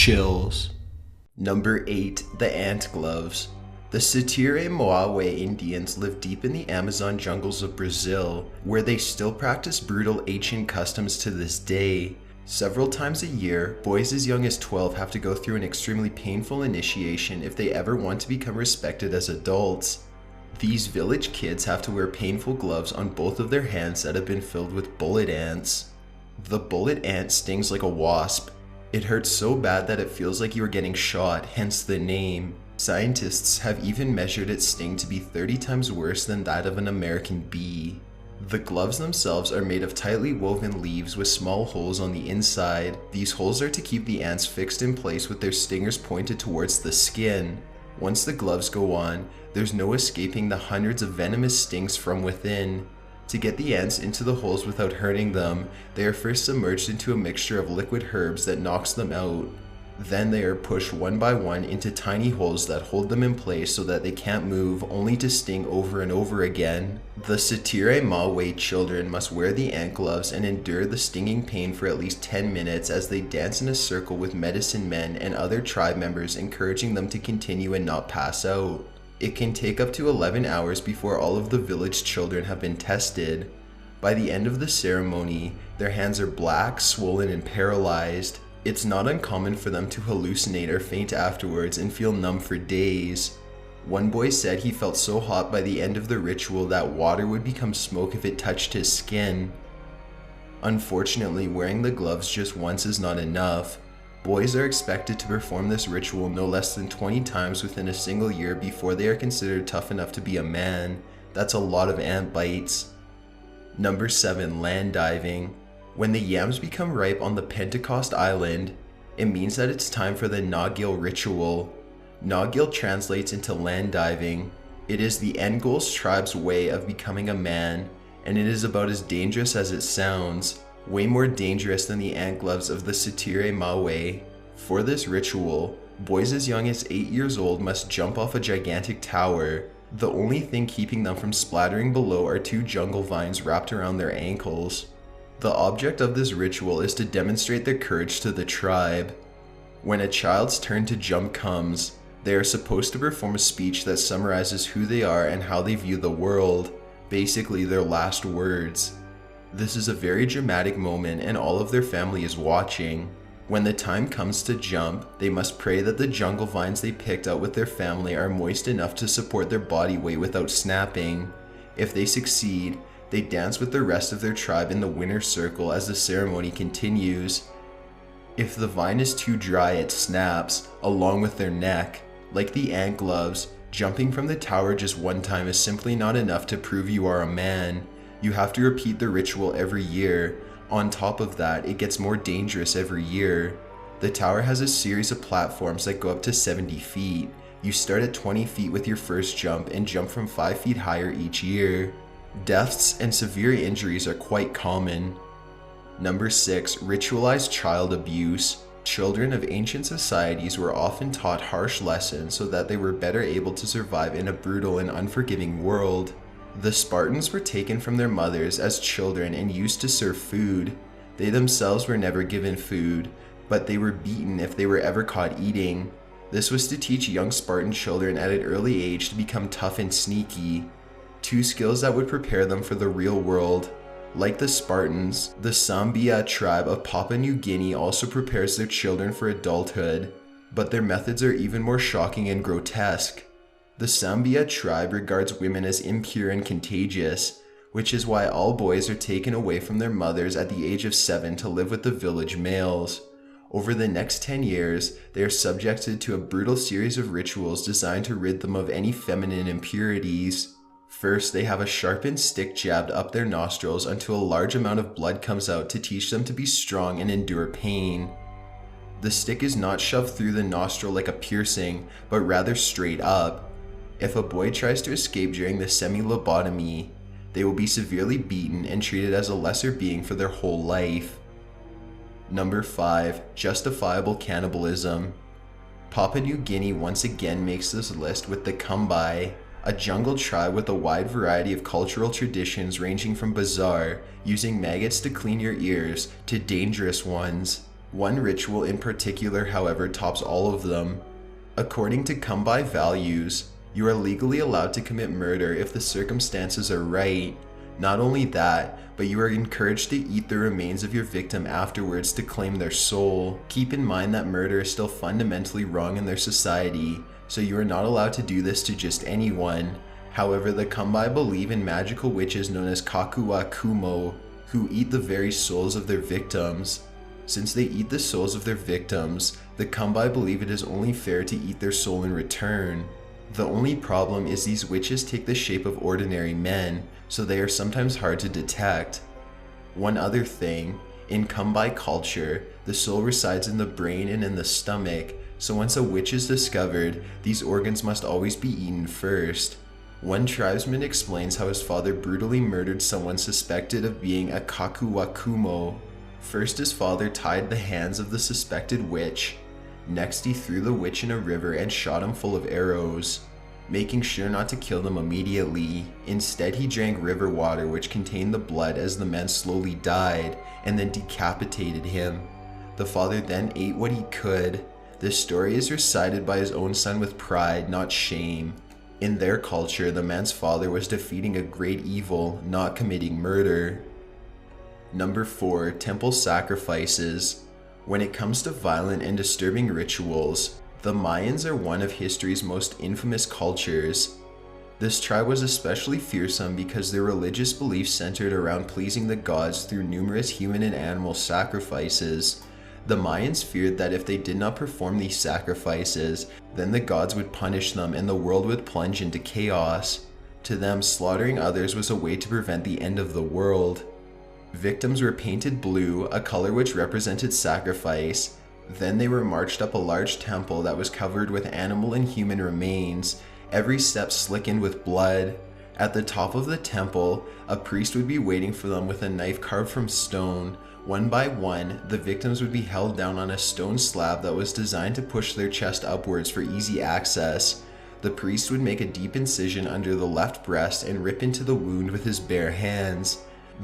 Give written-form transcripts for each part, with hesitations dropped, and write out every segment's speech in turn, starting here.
Chills. Number 8. The Ant Gloves. The Sitire-Moawe Indians live deep in the Amazon jungles of Brazil, where they still practice brutal ancient customs to this day. Several times a year, boys as young as 12 have to go through an extremely painful initiation if they ever want to become respected as adults. These village kids have to wear painful gloves on both of their hands that have been filled with bullet ants. The bullet ant stings like a wasp. It hurts so bad that it feels like you are getting shot, hence the name. Scientists have even measured its sting to be 30 times worse than that of an American bee. The gloves themselves are made of tightly woven leaves with small holes on the inside. These holes are to keep the ants fixed in place with their stingers pointed towards the skin. Once the gloves go on, there's no escaping the hundreds of venomous stings from within. To get the ants into the holes without hurting them, they are first submerged into a mixture of liquid herbs that knocks them out. Then they are pushed one by one into tiny holes that hold them in place so that they can't move, only to sting over and over again. The Sitire-Moawe children must wear the ant gloves and endure the stinging pain for at least 10 minutes as they dance in a circle with medicine men and other tribe members, encouraging them to continue and not pass out. It can take up to 11 hours before all of the village children have been tested. By the end of the ceremony, their hands are black, swollen, and paralyzed. It's not uncommon for them to hallucinate or faint afterwards and feel numb for days. One boy said he felt so hot by the end of the ritual that water would become smoke if it touched his skin. Unfortunately, wearing the gloves just once is not enough. Boys are expected to perform this ritual no less than 20 times within a single year before they are considered tough enough to be a man. That's a lot of ant bites. Number 7. Land diving. When the yams become ripe on the Pentecost Island, it means that it's time for the Nagil ritual. Nagil translates into land diving. It is the Ngos tribe's way of becoming a man, and it is about as dangerous as it sounds, way more dangerous than the ant gloves of the Sitire-Moawe. For this ritual, boys as young as 8 years old must jump off a gigantic tower. The only thing keeping them from splattering below are 2 jungle vines wrapped around their ankles. The object of this ritual is to demonstrate their courage to the tribe. When a child's turn to jump comes, they are supposed to perform a speech that summarizes who they are and how they view the world, basically their last words. This is a very dramatic moment and all of their family is watching. When the time comes to jump, they must pray that the jungle vines they picked out with their family are moist enough to support their body weight without snapping. If they succeed, they dance with the rest of their tribe in the winner's circle as the ceremony continues. If the vine is too dry, it snaps, along with their neck. Like the ant gloves, jumping from the tower just one time is simply not enough to prove you are a man. You have to repeat the ritual every year. On top of that, it gets more dangerous every year. The tower has a series of platforms that go up to 70 feet. You start at 20 feet with your first jump and jump from 5 feet higher each year. Deaths and severe injuries are quite common. Number 6. Ritualized child abuse. Children of ancient societies were often taught harsh lessons so that they were better able to survive in a brutal and unforgiving world. The Spartans were taken from their mothers as children and used to serve food. They themselves were never given food, but they were beaten if they were ever caught eating. This was to teach young Spartan children at an early age to become tough and sneaky. 2 skills that would prepare them for the real world. Like the Spartans, the Sambia tribe of Papua New Guinea also prepares their children for adulthood, but their methods are even more shocking and grotesque. The Sambia tribe regards women as impure and contagious, which is why all boys are taken away from their mothers at the age of 7 to live with the village males. Over the next 10 years, they are subjected to a brutal series of rituals designed to rid them of any feminine impurities. First, they have a sharpened stick jabbed up their nostrils until a large amount of blood comes out to teach them to be strong and endure pain. The stick is not shoved through the nostril like a piercing, but rather straight up. If a boy tries to escape during the semi-lobotomy, they will be severely beaten and treated as a lesser being for their whole life. Number 5. Justifiable cannibalism. Papua New Guinea once again makes this list with the Kumbai, a jungle tribe with a wide variety of cultural traditions, ranging from bizarre, using maggots to clean your ears, to dangerous ones. One ritual in particular, however, tops all of them. According to Come By values, you are legally allowed to commit murder if the circumstances are right. Not only that, but you are encouraged to eat the remains of your victim afterwards to claim their soul. Keep in mind that murder is still fundamentally wrong in their society, so you are not allowed to do this to just anyone. However, the Come By believe in magical witches known as Kakuwa Kumo, who eat the very souls of their victims. Since they eat the souls of their victims, the Come By believe it is only fair to eat their soul in return. The only problem is these witches take the shape of ordinary men, so they are sometimes hard to detect. One other thing, in Come By culture, the soul resides in the brain and in the stomach, so once a witch is discovered, these organs must always be eaten first. One tribesman explains how his father brutally murdered someone suspected of being a Kakuwa Kumo. First, his father tied the hands of the suspected witch. Next, he threw the witch in a river and shot him full of arrows, making sure not to kill them immediately. Instead, he drank river water which contained the blood as the man slowly died, and then decapitated him. The father then ate what he could. This story is recited by his own son with pride, not shame. In their culture, the man's father was defeating a great evil, not committing murder. Number 4. Temple sacrifices. When it comes to violent and disturbing rituals, the Mayans are one of history's most infamous cultures. This tribe was especially fearsome because their religious beliefs centered around pleasing the gods through numerous human and animal sacrifices. The Mayans feared that if they did not perform these sacrifices, then the gods would punish them and the world would plunge into chaos. To them, slaughtering others was a way to prevent the end of the world. Victims were painted blue, a color which represented sacrifice. Then they were marched up a large temple that was covered with animal and human remains, every step slickened with blood. At the top of the temple, a priest would be waiting for them with a knife carved from stone. One by one, the victims would be held down on a stone slab that was designed to push their chest upwards for easy access. The priest would make a deep incision under the left breast and rip into the wound with his bare hands.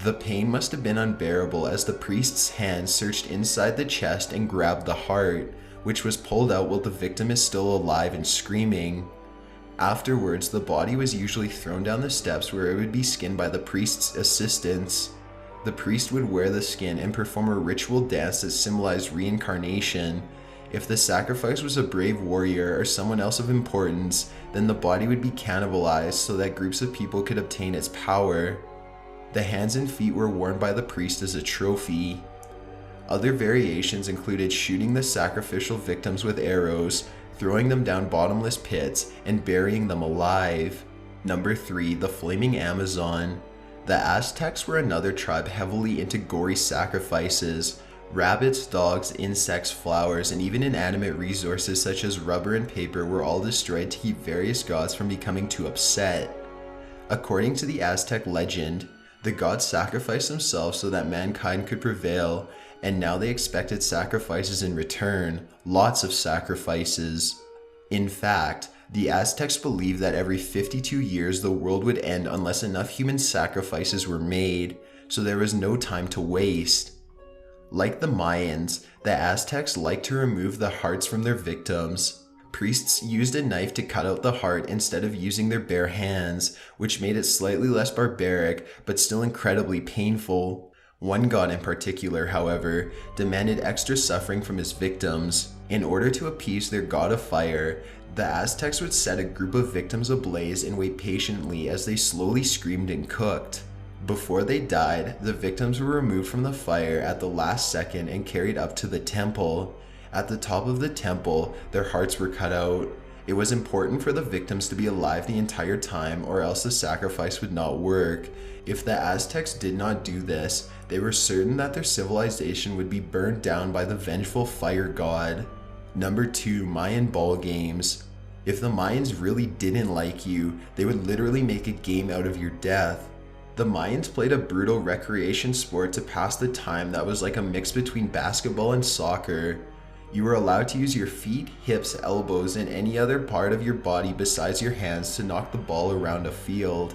The pain must have been unbearable as the priest's hand searched inside the chest and grabbed the heart, which was pulled out while the victim is still alive and screaming. Afterwards, the body was usually thrown down the steps where it would be skinned by the priest's assistants. The priest would wear the skin and perform a ritual dance that symbolized reincarnation. If the sacrifice was a brave warrior or someone else of importance, then the body would be cannibalized so that groups of people could obtain its power. The hands and feet were worn by the priest as a trophy. Other variations included shooting the sacrificial victims with arrows, throwing them down bottomless pits, and burying them alive. Number 3. The Flaming Amazon. The Aztecs were another tribe heavily into gory sacrifices. Rabbits, dogs, insects, flowers, and even inanimate resources such as rubber and paper were all destroyed to keep various gods from becoming too upset. According to the Aztec legend, the gods sacrificed themselves so that mankind could prevail, and now they expected sacrifices in return, lots of sacrifices. In fact, the Aztecs believed that every 52 years the world would end unless enough human sacrifices were made, so there was no time to waste. Like the Mayans, the Aztecs liked to remove the hearts from their victims. Priests used a knife to cut out the heart instead of using their bare hands, which made it slightly less barbaric but still incredibly painful. One god in particular, however, demanded extra suffering from his victims. In order to appease their god of fire, the Aztecs would set a group of victims ablaze and wait patiently as they slowly screamed and cooked. Before they died, the victims were removed from the fire at the last second and carried up to the temple. At the top of the temple, their hearts were cut out. It was important for the victims to be alive the entire time, or else the sacrifice would not work. If the Aztecs did not do this, they were certain that their civilization would be burned down by the vengeful fire god. Number 2. Mayan ball games. If the Mayans really didn't like you, they would literally make a game out of your death. The Mayans played a brutal recreation sport to pass the time that was like a mix between basketball and soccer. You were allowed to use your feet, hips, elbows, and any other part of your body besides your hands to knock the ball around a field.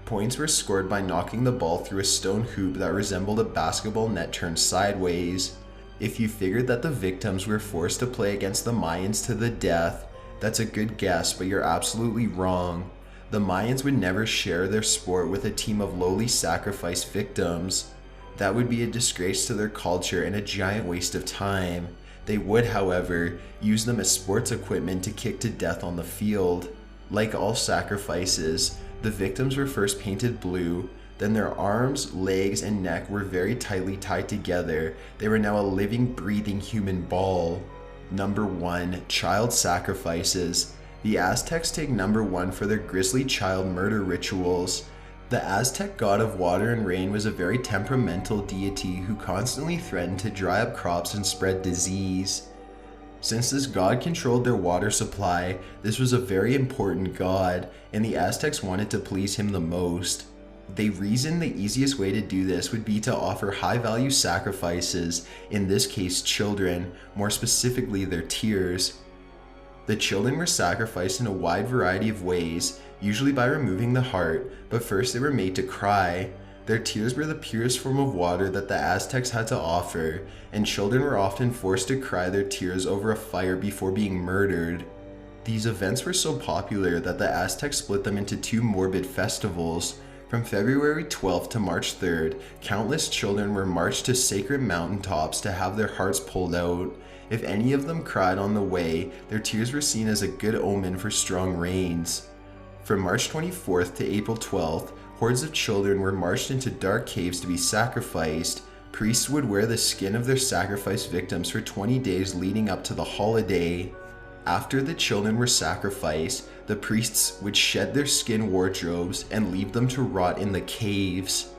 Points were scored by knocking the ball through a stone hoop that resembled a basketball net turned sideways. If you figured that the victims were forced to play against the Mayans to the death, that's a good guess, but you're absolutely wrong. The Mayans would never share their sport with a team of lowly sacrifice victims. That would be a disgrace to their culture and a giant waste of time. They would, however, use them as sports equipment to kick to death on the field. Like all sacrifices, the victims were first painted blue, then their arms, legs, and neck were very tightly tied together. They were now a living, breathing human ball. Number 1. Child sacrifices. The Aztecs take number 1 for their grisly child murder rituals. The Aztec god of water and rain was a very temperamental deity who constantly threatened to dry up crops and spread disease. Since this god controlled their water supply, this was a very important god, and the Aztecs wanted to please him the most. They reasoned the easiest way to do this would be to offer high-value sacrifices, in this case children, more specifically their tears. The children were sacrificed in a wide variety of ways, usually by removing the heart, but first they were made to cry. Their tears were the purest form of water that the Aztecs had to offer, and children were often forced to cry their tears over a fire before being murdered. These events were so popular that the Aztecs split them into 2 morbid festivals. From February 12th to March 3rd, countless children were marched to sacred mountaintops to have their hearts pulled out. If any of them cried on the way, their tears were seen as a good omen for strong rains. From March 24th to April 12th, hordes of children were marched into dark caves to be sacrificed. Priests would wear the skin of their sacrificed victims for 20 days leading up to the holiday. After the children were sacrificed, the priests would shed their skin wardrobes and leave them to rot in the caves.